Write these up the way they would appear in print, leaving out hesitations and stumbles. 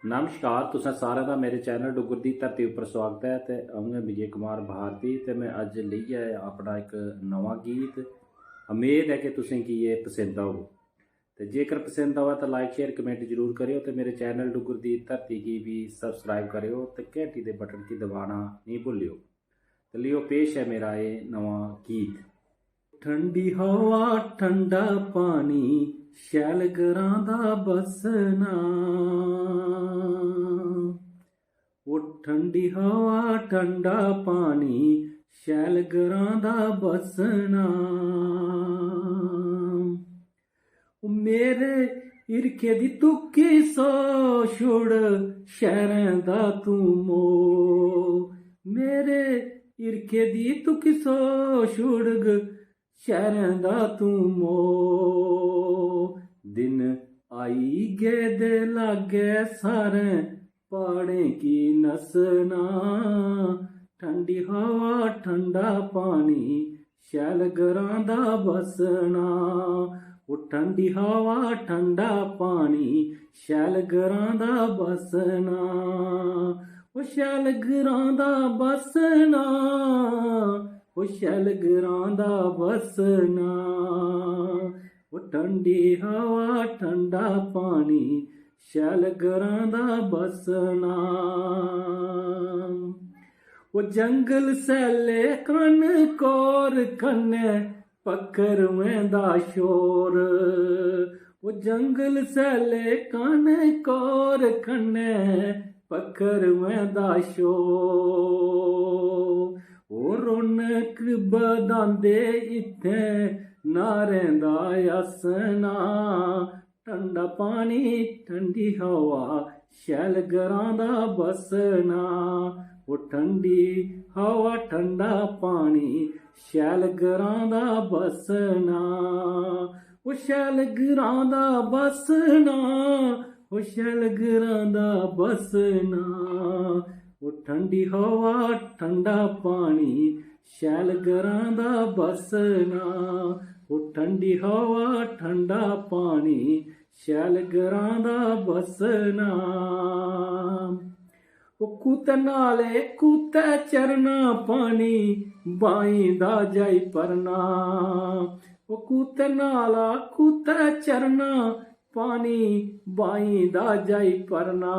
नमस्कार, तुसें सारें दा मेरे चैनल डुग्गर दी धरती उप्पर स्वागत है। ते अ'ऊं विजय कुमार भारती ते मैं अज्ज लेइयै अपना एक नवां गीत। उम्मीद है कि तुसें गी ये पसंद आग। ते जेकर पसंद आवे तो लाइक शेयर कमेंट जरूर करियो ते मेरे चैनल डुग्गर दी धरती गी भी सबसक्राइब करियो ते घंटी दे बटन गी दबाना नहीं भुल्लियो। ते लियो पेश है मेरा ये नवां गीत। ठंडी हवा ठंडा पानी शैल घरां दा बसना, वो ठंडी हवा ठंडा पानी शैल घरां दा बसना। मेरे इरके दी तुक्की सौ छुड़ शहरें दा तू मो, मेरे इरके दी तुक्की सौ छुड़ शहरें दा तू मो। दिन आई गेदे लागे सारे पहाड़ें की नसना, ठंडी हवा ठंडा पानी शैल घरां दा बसना। वो ठंडी हवा ठंडा पानी शैल घरां दा बसना, वो शैल घरां दा बसना, वो शैल घरां दा बसना। वो ठंडी हवा ठंडा पानी शैल घरां दा बसना। वो जंगल सैले कन कोर कन्ने पक्खरुएं दा शोर, वो जंगल सैले कन कोर कन्ने पक्खरुएं दा शोर। वो रौनक बधांदे इत्थे नारें दा असना, ठंडा पानी ठंडी हवा शैल घरां दा बसना। वो ठंडी हवा ठंडा पानी शैल घरां दा बसना, वो शैल घरां दा बसना, वो शैल घरां दा बसना। वो ठंडी हवा ठंडा पानी शैल घरां दा बसना, वो ठंडी हवा ठंडा पानी शैल घरां दा बसना। वो कुत्ते नाले कुत्ते चरना पानी बाईं दा जाई परना, वो कुत्ते नाला कुत्ते चरना पानी बाईं दा जाई परना।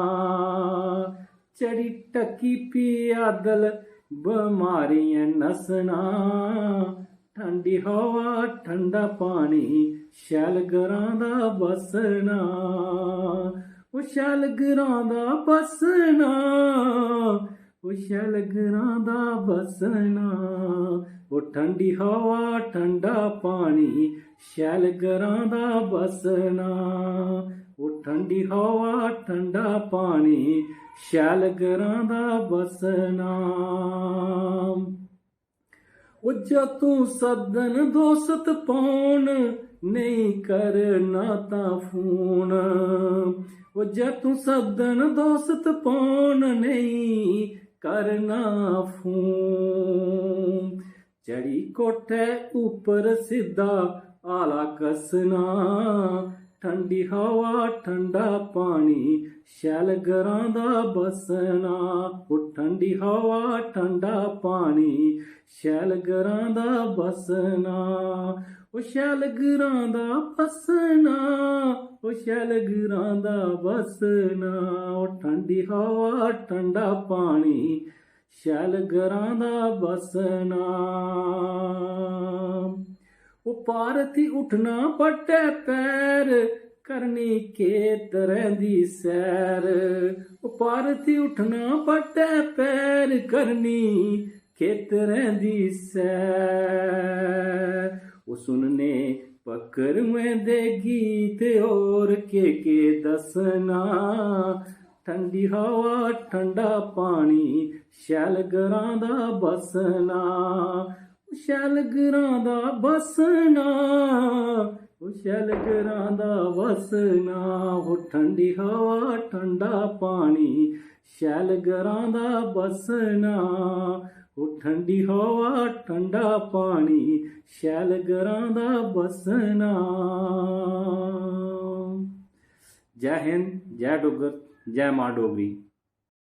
चढ़ी टकी पियादल बमारियां नसना, ठंडी हवा ठंडा पानी शैल घरां दा बसना। वो शैल घरां दा बसना, वो शैल घरां दा बसना। वो ठंडी हवा ठंडा पानी शैल घरां दा बसना, वो ठंडी हवा ठंडा पानी शैल घरां दा बसना। वो जतू सदन दोस्त पौन नहीं करना तां फोन, वो जतू सदन दोस्त पौन नहीं करना फोन। चढ़ी कोठे ऊपर सीधा आला कसना, ठंडी हवा ठंडा पानी शैल घरां दा बसना। वो ठंडी हवा ठंडा पानी शैल घरां दा बसना, वो शैल घरां दा बसना, वो शैल घरां दा बसना। वो ठंडी हवा ठंडा पानी शैल घरां दा बसना। वो पारथी उठना पट्टे पैर करनी खेतरें दी सैर, वो पारथी उठना पट्टे पैर करनी खेतरें दी सैर। वो सुनने पक्खरुएं दे गीत और के दसना, ठंडी हवा ठंडा पानी शैल घरां दा बसना। शैल घरां दा बसना, वो शैल घरां दा बसना। वो ठंडी हवा ठंडा पानी शैल घरां दा बसना, वो ठंडी हवा ठंडा पानी शैल घरां दा बसना। जय हिंद, जय डुग्गर। जय मां डोगरी।